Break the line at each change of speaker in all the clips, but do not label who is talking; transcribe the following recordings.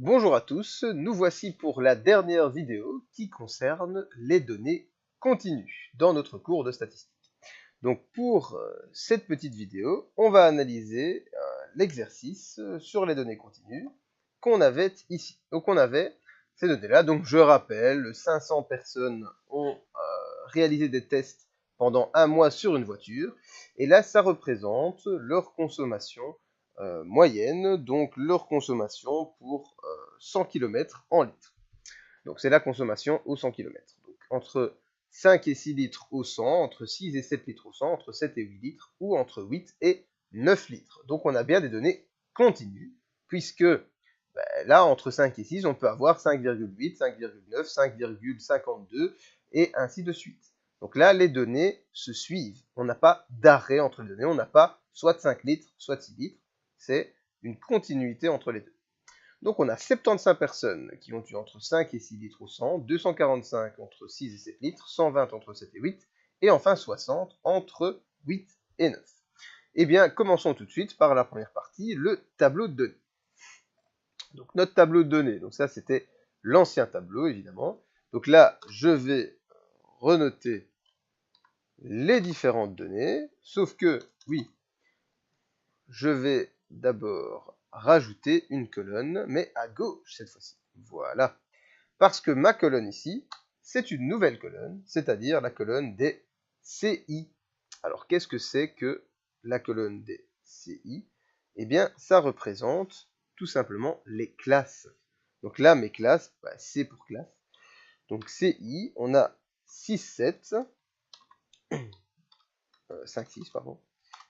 Bonjour à tous, nous voici pour la dernière vidéo qui concerne les données continues dans notre cours de statistique. Donc pour cette petite vidéo, on va analyser l'exercice sur les données continues qu'on avait ici. Donc on avait ces données-là, donc je rappelle, 500 personnes ont réalisé des tests pendant un mois sur une voiture, et là ça représente leur consommation moyenne, donc leur consommation pour 100 km en litres. Donc c'est la consommation au 100 km. Donc entre 5 et 6 litres au 100, entre 6 et 7 litres au 100, entre 7 et 8 litres, ou entre 8 et 9 litres. Donc on a bien des données continues, puisque là, entre 5 et 6, on peut avoir 5,8, 5,9, 5,52, et ainsi de suite. Donc là, les données se suivent. On n'a pas d'arrêt entre les données, on n'a pas soit 5 litres, soit 6 litres. C'est une continuité entre les deux. Donc on a 75 personnes qui ont eu entre 5 et 6 litres au 100, 245 entre 6 et 7 litres, 120 entre 7 et 8, et enfin 60 entre 8 et 9. Eh bien, commençons tout de suite par la première partie, le tableau de données. Donc notre tableau de données, donc ça c'était l'ancien tableau évidemment. Donc là, je vais renoter les différentes données, sauf que, oui, je vais d'abord rajouter une colonne, mais à gauche cette fois-ci. Voilà. Parce que ma colonne ici, c'est une nouvelle colonne, c'est-à-dire la colonne des CI. Alors, qu'est-ce que c'est que la colonne des CI? Eh bien, ça représente tout simplement les classes. Donc là, mes classes, C pour classe. Donc CI, on a 6, 7, 5, 6, pardon,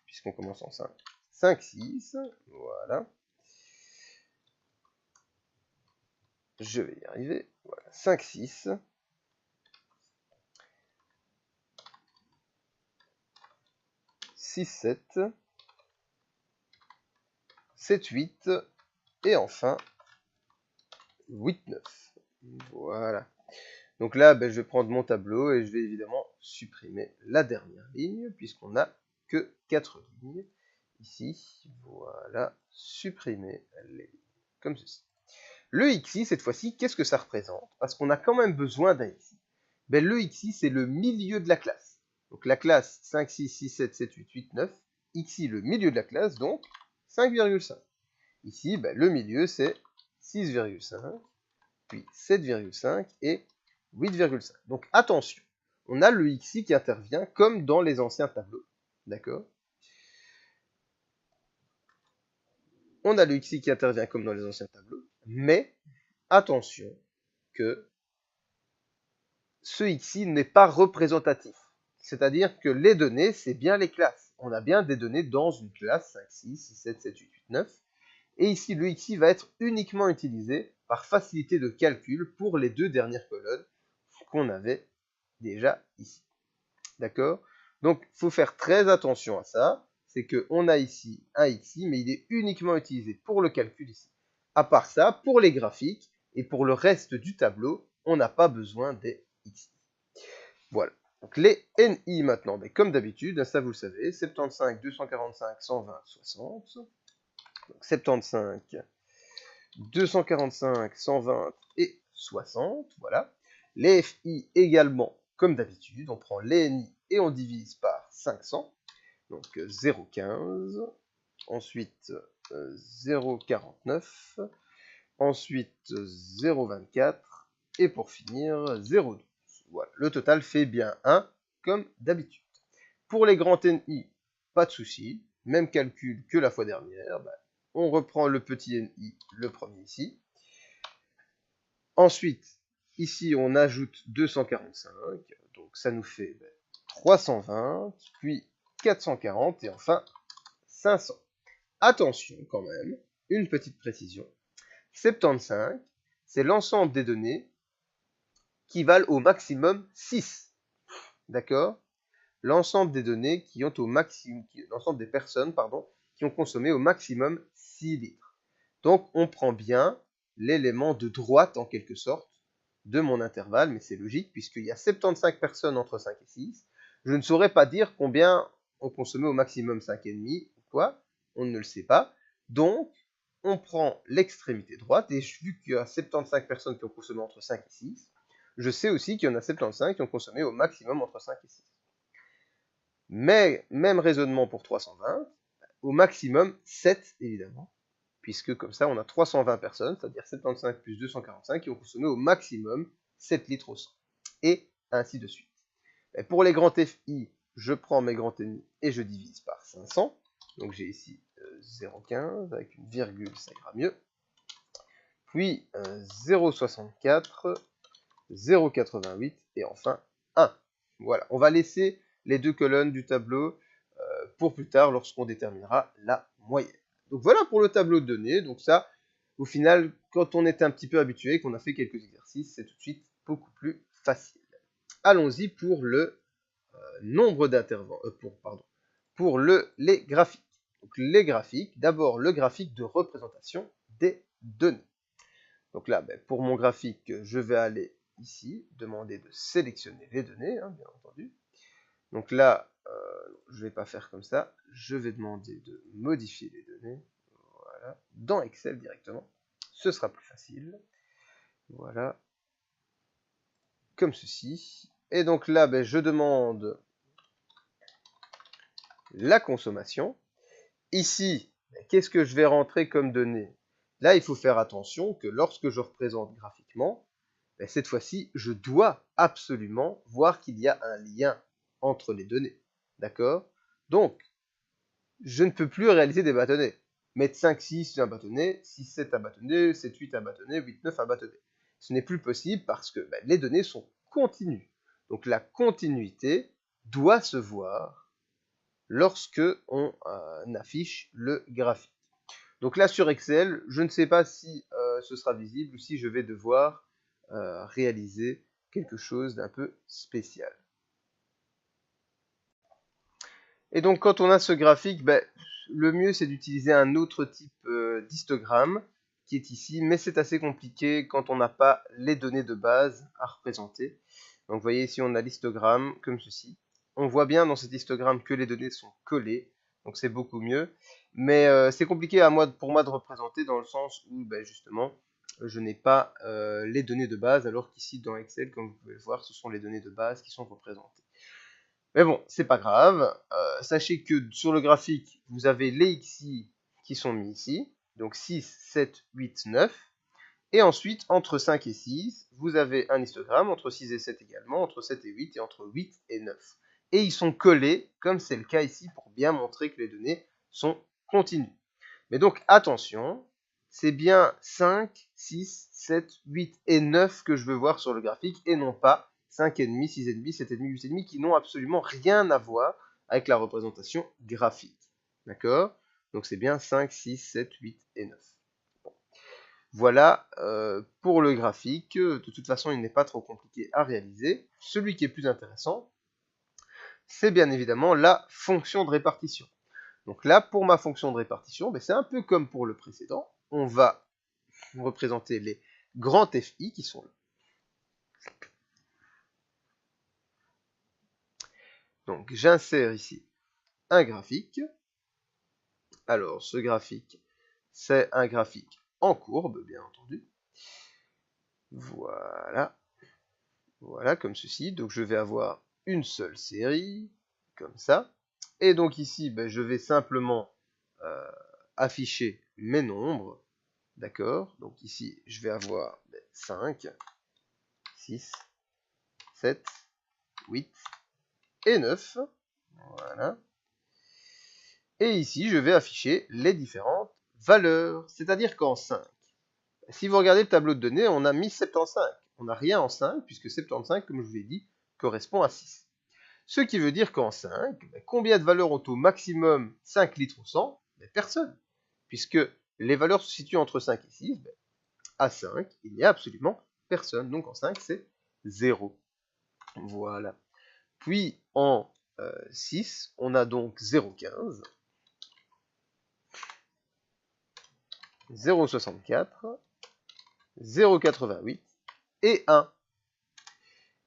puisqu'on commence en 5. 5, 6, voilà. Je vais y arriver. Voilà, 5, 6. 6, 7. 7, 8. Et enfin, 8, 9. Voilà. Donc là, je vais prendre mon tableau et je vais évidemment supprimer la dernière ligne, puisqu'on n'a que 4 lignes. Ici, voilà, supprimer les lignes, comme ceci. Le XI, cette fois-ci, qu'est-ce que ça représente? Parce qu'on a quand même besoin d'un XI. Le XI, c'est le milieu de la classe. Donc la classe 5, 6, 6, 7, 7, 8, 8, 9. XI, le milieu de la classe, donc 5,5. Ici, le milieu, c'est 6,5, puis 7,5 et 8,5. Donc attention, on a le XI qui intervient comme dans les anciens tableaux. D'accord? On a le XI qui intervient comme dans les anciens tableaux, mais attention que ce XI n'est pas représentatif. C'est-à-dire que les données, c'est bien les classes. On a bien des données dans une classe 5, 6, 6, 7, 7, 8, 8, 9. Et ici, le XI va être uniquement utilisé par facilité de calcul pour les deux dernières colonnes qu'on avait déjà ici. D'accord? Donc, il faut faire très attention à ça. C'est qu'on a ici un XI, mais il est uniquement utilisé pour le calcul ici. À part ça, pour les graphiques et pour le reste du tableau, on n'a pas besoin des XI. Voilà. Donc, les NI maintenant, comme d'habitude, ça vous le savez, 75, 245, 120, 60. Donc, 75, 245, 120 et 60, voilà. Les FI également, comme d'habitude, on prend les NI et on divise par 500, donc 0,15, ensuite 0,49, ensuite 0,24, et pour finir 0,12. Voilà, le total fait bien 1, comme d'habitude. Pour les grands NI, pas de souci, même calcul que la fois dernière, on reprend le petit NI, le premier ici. Ensuite, ici, on ajoute 245, donc ça nous fait 320, puis 440, et enfin 500. Attention quand même, une petite précision. 75, c'est l'ensemble des données qui valent au maximum 6. D'accord? L'ensemble des données qui ont au maximum, l'ensemble des personnes, pardon, qui ont consommé au maximum 6 litres. Donc, on prend bien l'élément de droite, en quelque sorte, de mon intervalle, mais c'est logique, puisqu'il y a 75 personnes entre 5 et 6. Je ne saurais pas dire combien ont consommé au maximum 5,5 ou quoi, on ne le sait pas. Donc, on prend l'extrémité droite, et vu qu'il y a 75 personnes qui ont consommé entre 5 et 6, je sais aussi qu'il y en a 75 qui ont consommé au maximum entre 5 et 6. Mais, même raisonnement pour 320, au maximum 7 évidemment, puisque comme ça on a 320 personnes, c'est-à-dire 75 plus 245 qui ont consommé au maximum 7 litres au 100, et ainsi de suite. Et pour les grands FI, je prends mes grands NI et je divise par 500, donc j'ai ici 0,15 avec une virgule, ça ira mieux, puis 0,64, 0,88 et enfin 1. Voilà, on va laisser les deux colonnes du tableau pour plus tard lorsqu'on déterminera la moyenne. Donc voilà pour le tableau de données. Donc ça, au final, quand on est un petit peu habitué et qu'on a fait quelques exercices, c'est tout de suite beaucoup plus facile. Allons-y pour le nombre d'intervenants, pour les graphiques. Donc les graphiques, d'abord le graphique de représentation des données. Donc là, pour mon graphique, je vais aller ici, demander de sélectionner les données, hein, bien entendu. Donc là, je ne vais pas faire comme ça, je vais demander de modifier les données, voilà, dans Excel directement, ce sera plus facile, voilà, comme ceci. Et donc là, je demande la consommation. Ici, qu'est-ce que je vais rentrer comme données? Là, il faut faire attention que lorsque je représente graphiquement, cette fois-ci, je dois absolument voir qu'il y a un lien entre les données. D'accord? Donc, je ne peux plus réaliser des bâtonnets. Mettre 5, 6 un bâtonnet, 6, 7 un bâtonnet, 7, 8 un bâtonnet, 8, 9 un bâtonnet. Ce n'est plus possible parce que les données sont continues. Donc la continuité doit se voir lorsque on affiche le graphique. Donc là sur Excel, je ne sais pas si ce sera visible ou si je vais devoir réaliser quelque chose d'un peu spécial. Et donc quand on a ce graphique, le mieux c'est d'utiliser un autre type d'histogramme qui est ici, mais c'est assez compliqué quand on n'a pas les données de base à représenter. Donc vous voyez ici on a l'histogramme comme ceci. On voit bien dans cet histogramme que les données sont collées, donc c'est beaucoup mieux. Mais c'est compliqué pour moi de représenter dans le sens où justement je n'ai pas les données de base, alors qu'ici dans Excel, comme vous pouvez le voir, ce sont les données de base qui sont représentées. Mais bon, c'est pas grave. Sachez que sur le graphique, vous avez les XI qui sont mis ici. Donc 6, 7, 8, 9. Et ensuite, entre 5 et 6, vous avez un histogramme, entre 6 et 7 également, entre 7 et 8, et entre 8 et 9. Et ils sont collés, comme c'est le cas ici, pour bien montrer que les données sont continues. Mais donc, attention, c'est bien 5, 6, 7, 8 et 9 que je veux voir sur le graphique, et non pas 5,5, 6,5, 7,5, 8,5, qui n'ont absolument rien à voir avec la représentation graphique. D'accord? Donc c'est bien 5, 6, 7, 8 et 9. Bon. Voilà pour le graphique. De toute façon, il n'est pas trop compliqué à réaliser. Celui qui est plus intéressant, c'est bien évidemment la fonction de répartition. Donc là, pour ma fonction de répartition, c'est un peu comme pour le précédent. On va représenter les grands FI qui sont là. Donc j'insère ici un graphique. Alors ce graphique, c'est un graphique en courbe, bien entendu. Voilà. Voilà, comme ceci. Donc je vais avoir une seule série, comme ça. Et donc ici, je vais simplement afficher mes nombres. D'accord? Donc ici, je vais avoir 5, 6, 7, 8 et 9. Voilà. Et ici, je vais afficher les différentes valeurs. C'est-à-dire qu'en 5, si vous regardez le tableau de données, on a mis 75. On n'a rien en 5, puisque 75, comme je vous l'ai dit, correspond à 6. Ce qui veut dire qu'en 5, combien de valeurs ont au maximum 5 litres au 100? Personne. Puisque les valeurs se situent entre 5 et 6, à 5, il n'y a absolument personne. Donc en 5, c'est 0. Voilà. Puis en 6, on a donc 0,15, 0,64, 0,88 et 1.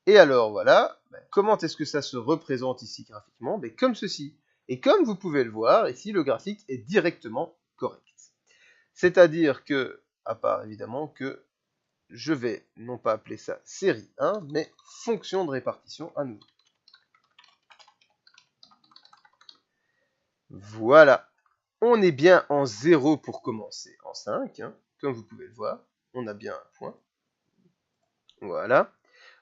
Et alors voilà, comment est-ce que ça se représente ici graphiquement? Comme ceci. Et comme vous pouvez le voir, ici le graphique est directement correct. C'est-à-dire que, à part évidemment que je vais non pas appeler ça série 1, mais fonction de répartition à nouveau. Voilà. On est bien en 0 pour commencer en 5, hein, comme vous pouvez le voir. On a bien un point. Voilà.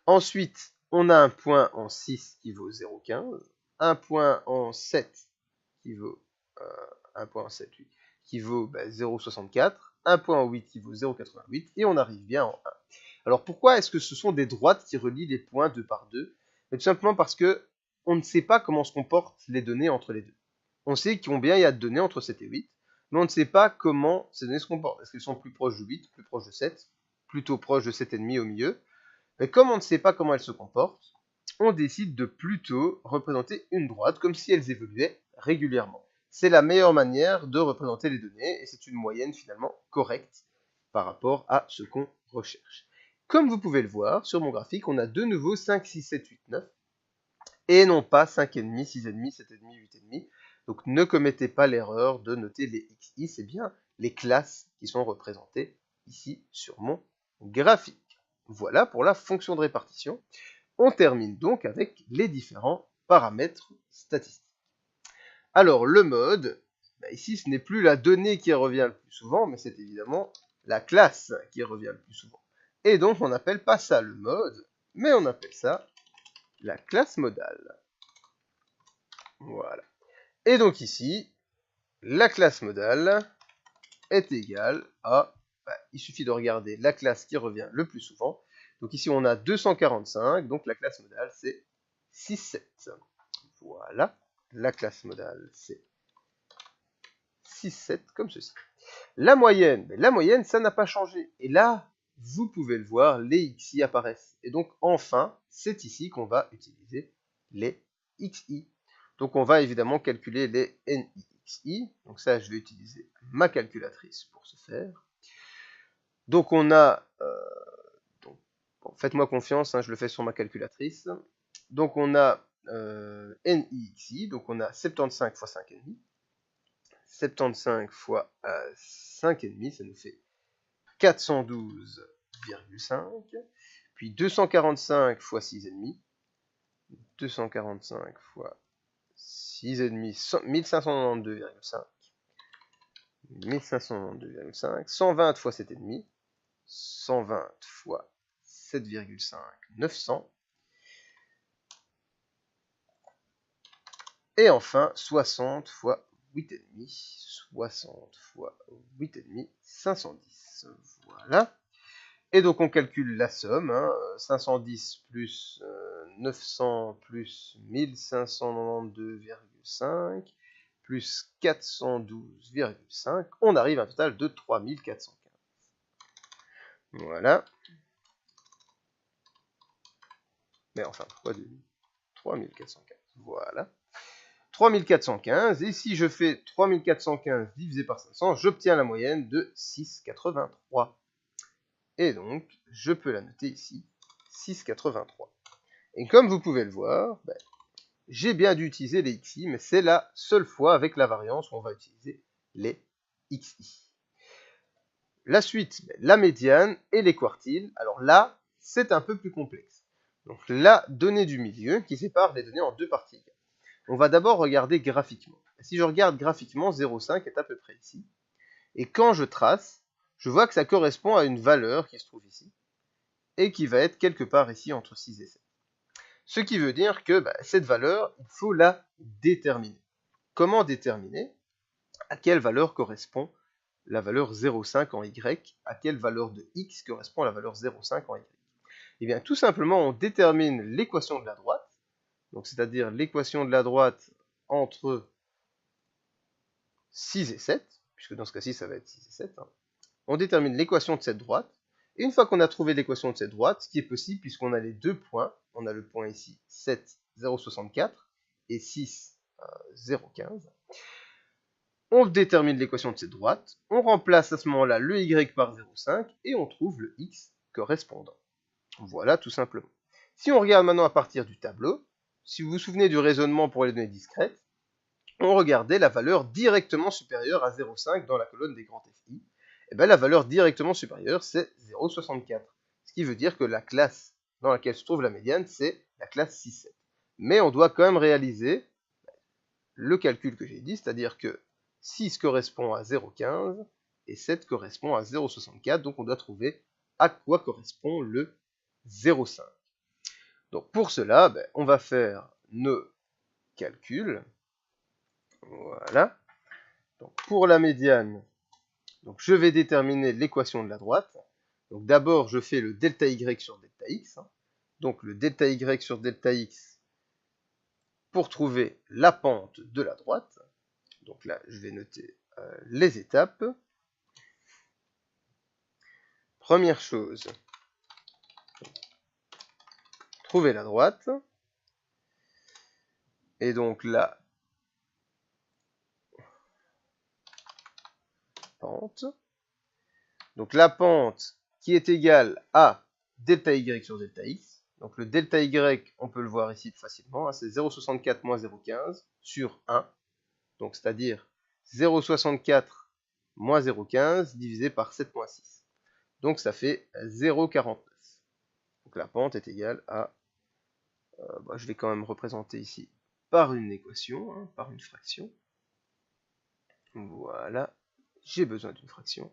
Ensuite, on a un point en 6 qui vaut 0,15, un point en 7 qui vaut un point en 7, oui, qui vaut 0,64, un point en 8 qui vaut 0,88, et on arrive bien en 1. Alors pourquoi est-ce que ce sont des droites qui relient les points 2 par 2? Tout simplement parce que on ne sait pas comment se comportent les données entre les deux. On sait combien il y a de données entre 7 et 8, mais on ne sait pas comment ces données se comportent. Est-ce qu'elles sont plus proches de 8, plus proches de 7, plutôt proches de 7,5 au milieu? Mais comme on ne sait pas comment elles se comportent, on décide de plutôt représenter une droite comme si elles évoluaient régulièrement. C'est la meilleure manière de représenter les données et c'est une moyenne finalement correcte par rapport à ce qu'on recherche. Comme vous pouvez le voir sur mon graphique, on a de nouveau 5, 6, 7, 8, 9 et non pas 5,5, 6,5, 7,5, 8,5. Donc ne commettez pas l'erreur de noter les XI, c'est bien les classes qui sont représentées ici sur mon graphique. Voilà pour la fonction de répartition. On termine donc avec les différents paramètres statistiques. Alors le mode, ici ce n'est plus la donnée qui revient le plus souvent, mais c'est évidemment la classe qui revient le plus souvent. Et donc on n'appelle pas ça le mode, mais on appelle ça la classe modale. Voilà. Et donc ici, la classe modale est égale à, il suffit de regarder la classe qui revient le plus souvent. Donc ici on a 245, donc la classe modale c'est 6, 7. Voilà, la classe modale c'est 6, 7 comme ceci. La moyenne ça n'a pas changé. Et là, vous pouvez le voir, les XI apparaissent. Et donc enfin, c'est ici qu'on va utiliser les XI. Donc on va évidemment calculer les NIXI. Donc ça, je vais utiliser ma calculatrice pour ce faire. Donc on a... faites-moi confiance, hein, je le fais sur ma calculatrice. Donc on a NIXI, donc on a 75 fois 5,5. 75 fois 5,5, ça nous fait 412,5. Puis 245 fois 6,5. 245 fois 6,5, 1592,5. 1592,5. 120 fois 7,5. 120 fois 7,5, 900. Et enfin, 60 fois 8,5. 60 fois 8,5, 510. Voilà. Et donc on calcule la somme, hein, 510 plus 900 plus 1592,5 plus 412,5, on arrive à un total de 3415. Voilà. Mais enfin, pourquoi de 3415? Voilà. 3415, et si je fais 3415 divisé par 500, j'obtiens la moyenne de 6,83. Et donc, je peux la noter ici, 6,83. Et comme vous pouvez le voir, j'ai bien dû utiliser les XI, mais c'est la seule fois avec la variance où on va utiliser les XI. La suite, la médiane et les quartiles. Alors là, c'est un peu plus complexe. Donc la donnée du milieu qui sépare les données en deux parties. On va d'abord regarder graphiquement. Et si je regarde graphiquement, 0,5 est à peu près ici. Et quand je trace, je vois que ça correspond à une valeur qui se trouve ici, et qui va être quelque part ici entre 6 et 7. Ce qui veut dire que cette valeur, il faut la déterminer. Comment déterminer? À quelle valeur correspond la valeur 0,5 en Y? À quelle valeur de X correspond la valeur 0,5 en Y? Eh bien, tout simplement, on détermine l'équation de la droite, donc c'est-à-dire l'équation de la droite entre 6 et 7, puisque dans ce cas-ci, ça va être 6 et 7. Hein. On détermine l'équation de cette droite, et une fois qu'on a trouvé l'équation de cette droite, ce qui est possible puisqu'on a les deux points, on a le point ici 7, 0,64 et 6, 0,15, on détermine l'équation de cette droite, on remplace à ce moment-là le y par 0,5 et on trouve le x correspondant. Voilà tout simplement. Si on regarde maintenant à partir du tableau, si vous vous souvenez du raisonnement pour les données discrètes, on regardait la valeur directement supérieure à 0,5 dans la colonne des grands FI. et bien la valeur directement supérieure, c'est 0,64. Ce qui veut dire que la classe dans laquelle se trouve la médiane, c'est la classe 6,7. Mais on doit quand même réaliser le calcul que j'ai dit, c'est-à-dire que 6 correspond à 0,15 et 7 correspond à 0,64, donc on doit trouver à quoi correspond le 0,5. Donc pour cela, ben, on va faire nos calculs. Voilà. Donc pour la médiane, donc je vais déterminer l'équation de la droite. Donc d'abord, je fais le delta y sur delta x. Donc le delta y sur delta x pour trouver la pente de la droite. Donc là, je vais noter les étapes. Première chose, trouver la droite. Et donc la pente. Donc la pente qui est égale à delta y sur delta x. Donc le delta y, on peut le voir ici facilement, hein, c'est 0,64 moins 0,15 sur 1. Donc c'est-à-dire 0,64 moins 0,15 divisé par 7 moins 6. Donc ça fait 0,49. Donc la pente est égale à... je vais quand même représenter ici par une équation, hein, par une fraction. Voilà, j'ai besoin d'une fraction.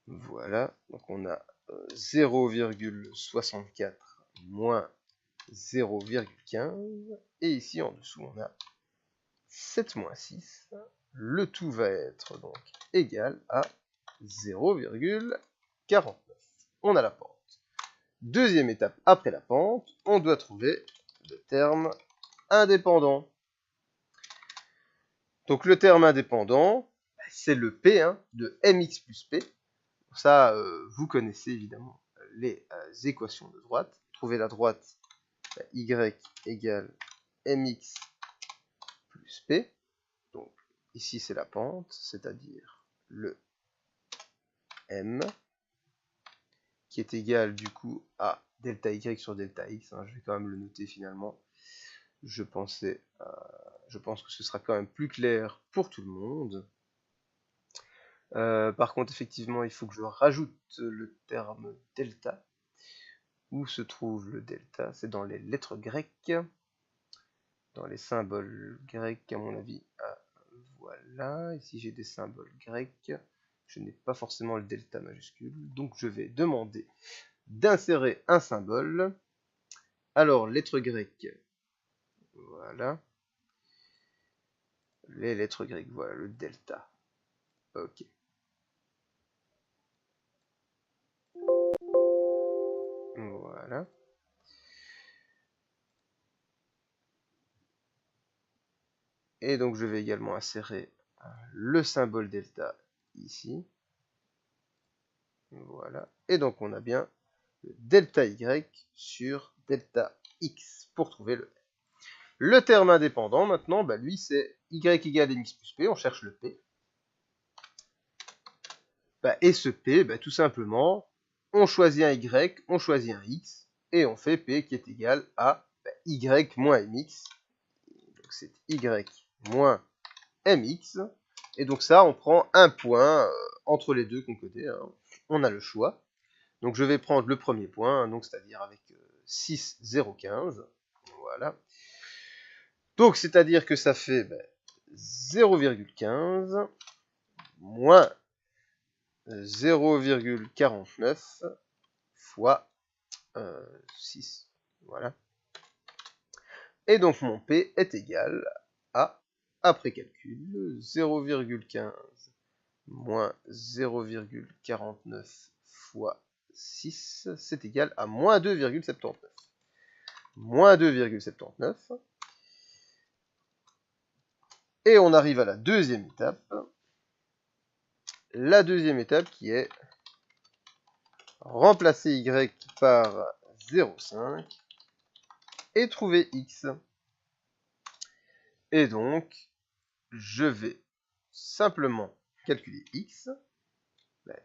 Voilà, donc on a 0,64 moins 0,15. Et ici en dessous, on a 7 moins 6. Le tout va être donc égal à 0,49. On a la pente. Deuxième étape après la pente, on doit trouver le terme indépendant. Donc le terme indépendant, c'est le P, hein, de mx plus P. Ça, vous connaissez évidemment les équations de droite. Trouver la droite, y égale mx plus P. Donc ici c'est la pente, c'est-à-dire le m, qui est égal du coup à delta y sur delta x. Hein, je vais quand même le noter finalement. Je pense que ce sera quand même plus clair pour tout le monde. Par contre, effectivement, il faut que je rajoute le terme delta. Où se trouve le delta? C'est dans les lettres grecques, dans les symboles grecs, à mon avis. Ah, voilà, ici j'ai des symboles grecs. Je n'ai pas forcément le delta majuscule, donc je vais demander d'insérer un symbole. Alors, lettres grecques, voilà. Les lettres grecques, voilà, le delta. Ok. Voilà. Et donc je vais également insérer le symbole delta ici. Voilà. Et donc on a bien le delta y sur delta x pour trouver le R. Le terme indépendant, maintenant, bah, lui, c'est y égale mx plus p, on cherche le p. Bah, et ce p, bah, tout simplement, on choisit un y, on choisit un x, et on fait p qui est égal à y moins mx. Donc c'est y moins mx. Et donc ça, on prend un point entre les deux qu'on côté. Hein. On a le choix. Donc je vais prendre le premier point, donc c'est-à-dire avec 6, 0, 15. Voilà. Donc c'est-à-dire que ça fait 0,15 moins 0,49 fois 6. Voilà. Et donc mon P est égal à, après calcul, 0,15 moins 0,49 fois 6, c'est égal à moins 2,79. Moins 2,79. Et on arrive à la deuxième étape. La deuxième étape qui est remplacer y par 0,5 et trouver x. Et donc, je vais simplement calculer x.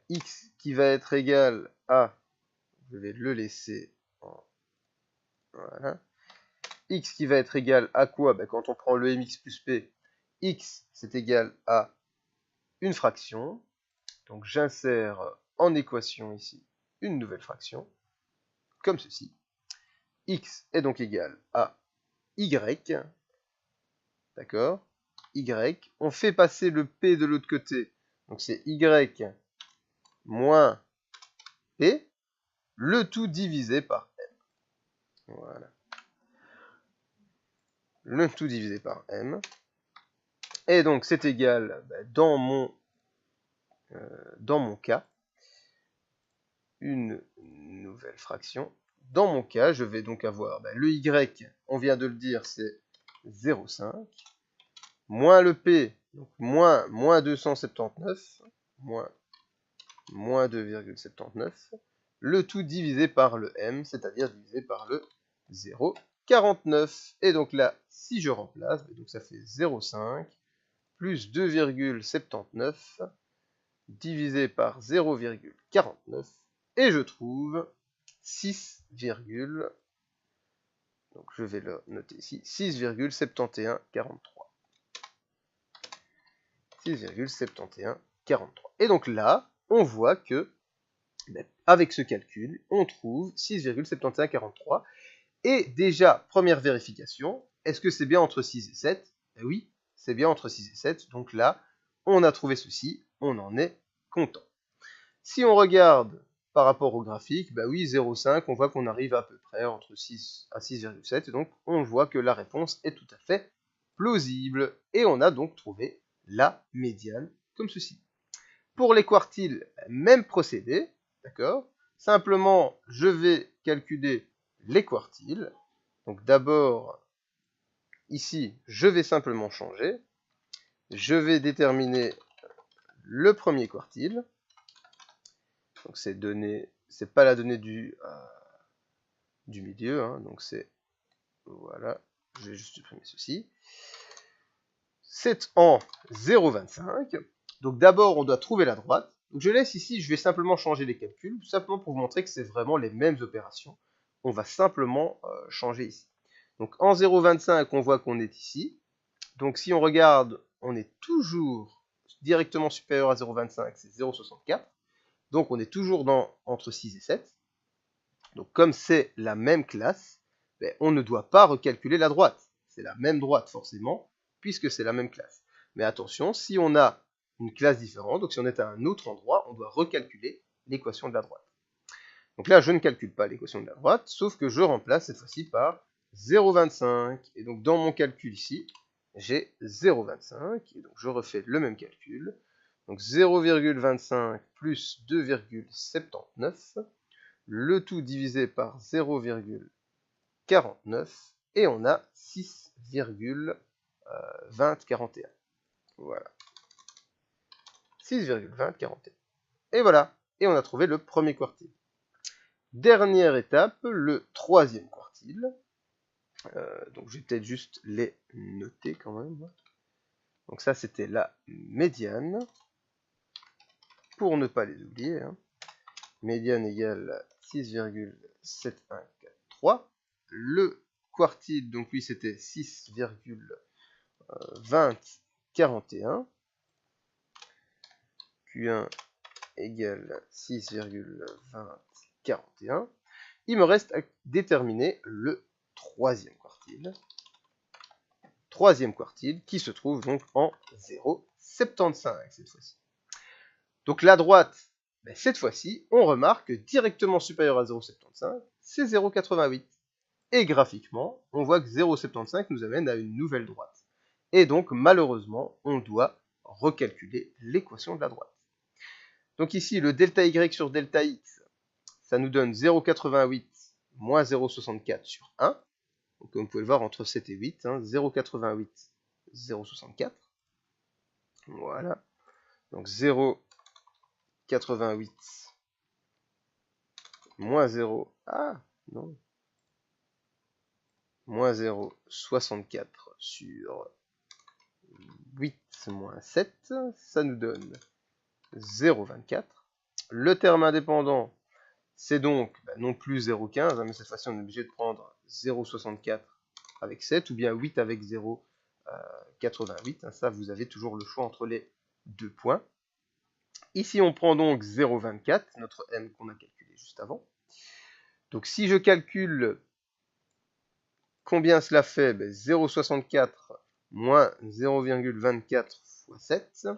X qui va être égal à, je vais le laisser en... Voilà. X qui va être égal à quoi? Quand on prend le mx plus p, x c'est égal à une fraction. Donc j'insère en équation ici une nouvelle fraction, comme ceci. X est donc égal à Y, d'accord? Y, on fait passer le P de l'autre côté, donc c'est Y moins P, le tout divisé par M. Voilà. Le tout divisé par M. Et donc c'est égal, dans mon cas, une nouvelle fraction. Dans mon cas, je vais donc avoir le Y, on vient de le dire, c'est 0,5, moins le P, donc moins 279, moins 2,79, le tout divisé par le M, c'est-à-dire divisé par le 0,49. Et donc là, si je remplace, donc ça fait 0,5 plus 2,79 divisé par 0,49, et je trouve 6, donc je vais le noter ici, 6,7143. 6,7143. Et donc là, on voit que, avec ce calcul, on trouve 6,7143. Et déjà, première vérification, est-ce que c'est bien entre 6 et 7? Oui, c'est bien entre 6 et 7. Donc là, on a trouvé ceci, on en est content. Si on regarde par rapport au graphique, oui, 0,5, on voit qu'on arrive à peu près entre 6 à 6,7. Et donc, on voit que la réponse est tout à fait plausible. Et on a donc trouvé la médiane comme ceci. Pour les quartiles, même procédé, d'accord? Simplement, je vais calculer les quartiles. Donc d'abord, ici, je vais simplement changer. Je vais déterminer le premier quartile. Donc c'est pas la donnée du milieu, hein, donc c'est, voilà, je vais juste supprimer ceci. C'est en 0,25. Donc d'abord, on doit trouver la droite. Donc je laisse ici, je vais simplement changer les calculs, tout simplement pour vous montrer que c'est vraiment les mêmes opérations. On va simplement changer ici. Donc en 0,25, on voit qu'on est ici. Donc si on regarde, on est toujours directement supérieur à 0,25, c'est 0,64. Donc on est toujours entre 6 et 7. Donc comme c'est la même classe, on ne doit pas recalculer la droite. C'est la même droite forcément, puisque c'est la même classe. Mais attention, si on a une classe différente, donc si on est à un autre endroit, on doit recalculer l'équation de la droite. Donc là, je ne calcule pas l'équation de la droite, sauf que je remplace cette fois-ci par 0,25. Et donc dans mon calcul ici, j'ai 0,25. Et donc je refais le même calcul. Donc 0,25 plus 2,79. Le tout divisé par 0,49. Et on a 6,2041. Voilà. 6,2041. Et voilà. Et on a trouvé le premier quartile. Dernière étape, le troisième quartile. Donc je vais peut-être juste les noter quand même. Donc ça c'était la médiane. Pour ne pas les oublier. Hein. Médiane égale 6,7143. Le quartile, donc lui c'était 6,2041. Q1 égale 6,2041. Il me reste à déterminer le troisième quartile. Troisième quartile qui se trouve donc en 0,75 cette fois-ci. Donc la droite, cette fois-ci, on remarque que directement supérieur à 0,75, c'est 0,88. Et graphiquement, on voit que 0,75 nous amène à une nouvelle droite. Et donc, malheureusement, on doit recalculer l'équation de la droite. Donc ici, le delta y sur delta x, ça nous donne 0,88 moins 0,64 sur 1. Donc comme vous pouvez le voir, entre 7 et 8, 0,88, 0,64. Voilà. Donc 0,88 moins 0, moins 0,64 sur 8 moins 7, ça nous donne 0,24. Le terme indépendant, c'est donc non plus 0,15, mais cette fois-ci on est obligé de prendre 0,64 avec 7, ou bien 8 avec 0,88. Ça, vous avez toujours le choix entre les deux points. Ici, on prend donc 0,24, notre m qu'on a calculé juste avant. Donc si je calcule combien cela fait, 0,64 moins 0,24 fois 7,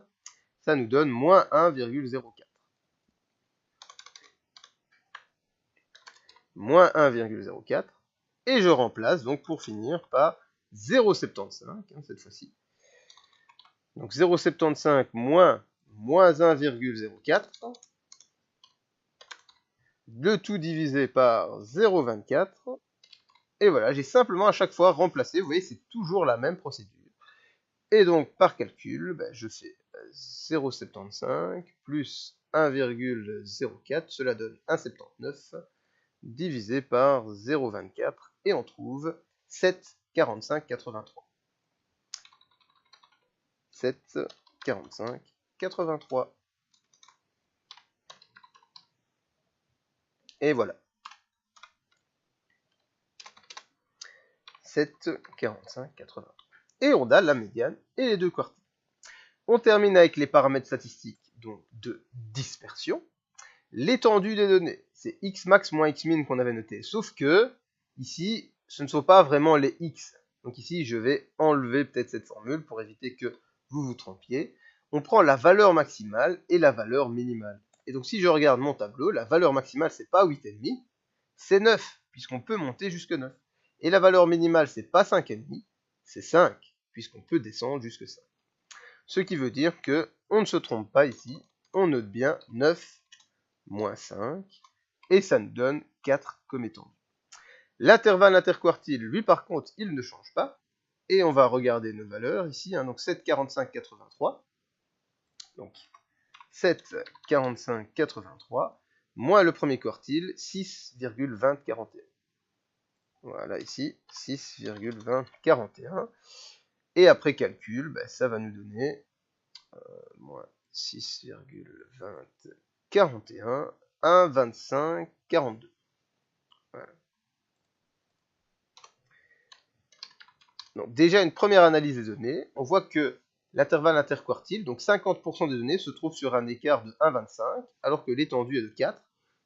ça nous donne moins 1,04. Moins 1,04. Et je remplace donc pour finir par 0,75, cette fois-ci. Donc 0,75 moins 1,04. Le tout divisé par 0,24. Et voilà, j'ai simplement à chaque fois remplacé. Vous voyez, c'est toujours la même procédure. Et donc, par calcul, je fais 0,75 plus 1,04. Cela donne 1,79 divisé par 0,24. Et on trouve 7,45,83. 7,45,83. Et voilà. 7,45,83. Et on a la médiane et les deux quartiles. On termine avec les paramètres statistiques donc de dispersion. L'étendue des données, c'est x max moins x min qu'on avait noté. Sauf que, ici, ce ne sont pas vraiment les x. Donc ici, je vais enlever peut-être cette formule pour éviter que vous vous trompiez. On prend la valeur maximale et la valeur minimale. Et donc si je regarde mon tableau, la valeur maximale, c'est pas 8,5, c'est 9, puisqu'on peut monter jusque 9. Et la valeur minimale, c'est pas 5,5, c'est 5, puisqu'on peut descendre jusque 5. Ce qui veut dire que on ne se trompe pas ici, on note bien 9 moins 5, et ça nous donne 4 comme étendue. L'intervalle interquartile, lui par contre, il ne change pas, et on va regarder nos valeurs ici, donc 7,45,83, donc 7,45,83, moins le premier quartile, 6,20,41. Voilà ici, 6,20,41. Et après calcul, ça va nous donner moins 6,20,41, 1,25,42. Voilà. Donc déjà une première analyse des données, on voit que l'intervalle interquartile, donc 50% des données se trouvent sur un écart de 1,25, alors que l'étendue est de 4.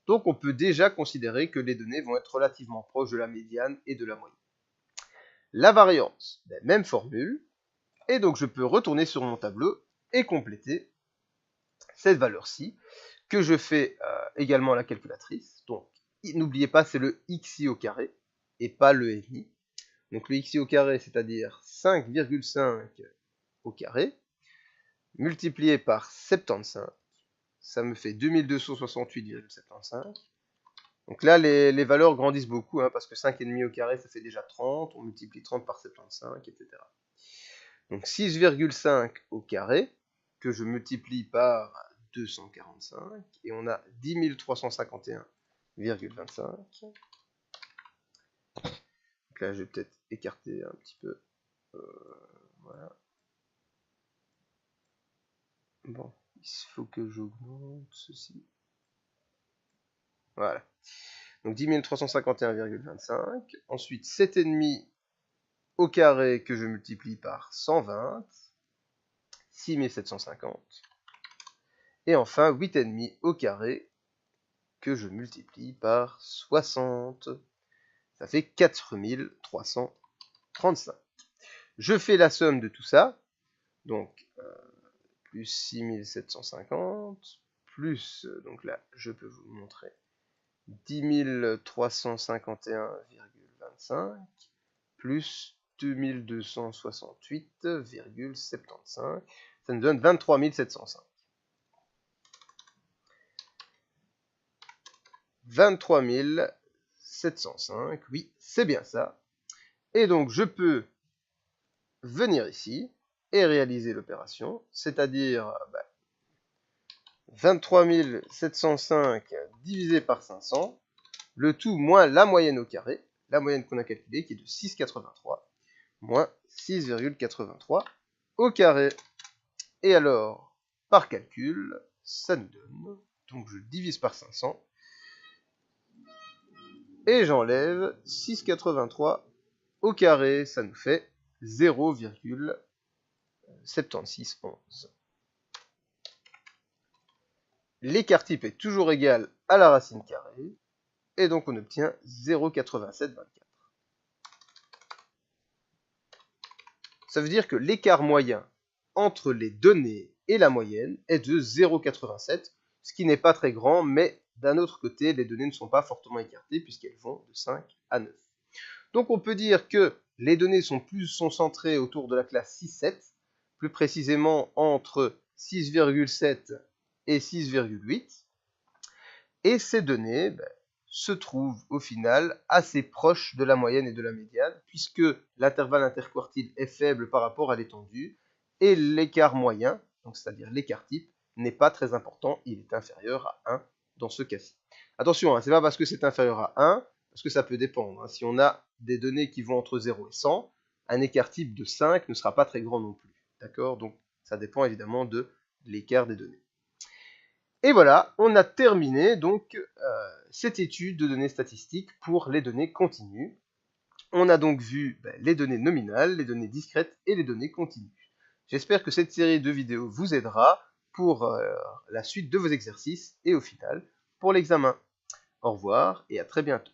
Donc on peut déjà considérer que les données vont être relativement proches de la médiane et de la moyenne. La variance, même formule, et donc je peux retourner sur mon tableau et compléter cette valeur-ci, que je fais également à la calculatrice. Donc n'oubliez pas, c'est le xi au carré, et pas le mi. Donc le xi au carré, c'est-à-dire 5,5 au carré, multiplié par 75, ça me fait 2268,75. Donc là, les valeurs grandissent beaucoup, parce que 5,5 au carré, ça fait déjà 30, on multiplie 30 par 75, etc. Donc 6,5 au carré, que je multiplie par 245, et on a 10 351,25. Donc là, je vais peut-être écarter un petit peu. Voilà. Bon, il faut que j'augmente ceci. Voilà. Donc 10 351,25. Ensuite, 7,5 au carré que je multiplie par 120. 6750. Et enfin, 8,5 au carré que je multiplie par 60. Ça fait 4335. Je fais la somme de tout ça. Donc, plus 6750, plus, donc là, je peux vous montrer, 10 351,25, plus 2268,75. Ça nous donne 23 705. 23 705, oui, c'est bien ça. Et donc, je peux venir ici et réaliser l'opération, c'est-à-dire 23 705 divisé par 500, le tout moins la moyenne au carré, la moyenne qu'on a calculée qui est de 6,83, moins 6,83 au carré. Et alors, par calcul, ça nous donne, donc je divise par 500, et j'enlève 6,83 au carré, ça nous fait 0,7611. l'écart type est toujours égal à la racine carrée, et donc on obtient 0,8724. Ça veut dire que l'écart moyen entre les données et la moyenne est de 0,87, ce qui n'est pas très grand, mais d'un autre côté, les données ne sont pas fortement écartées puisqu'elles vont de 5 à 9. Donc on peut dire que les données sont centrées autour de la classe 6-7, plus précisément entre 6,7 et 6,8. Et ces données se trouvent au final assez proches de la moyenne et de la médiane, puisque l'intervalle interquartile est faible par rapport à l'étendue, et l'écart moyen, donc c'est-à-dire l'écart type, n'est pas très important, il est inférieur à 1 dans ce cas-ci. Attention, hein, c'est pas parce que c'est inférieur à 1, parce que ça peut dépendre. Hein. Si on a des données qui vont entre 0 et 100, un écart type de 5 ne sera pas très grand non plus. D'accord? Donc ça dépend évidemment de l'écart des données. Et voilà, on a terminé donc cette étude de données statistiques pour les données continues. On a donc vu les données nominales, les données discrètes et les données continues. J'espère que cette série de vidéos vous aidera pour la suite de vos exercices et au final pour l'examen. Au revoir et à très bientôt.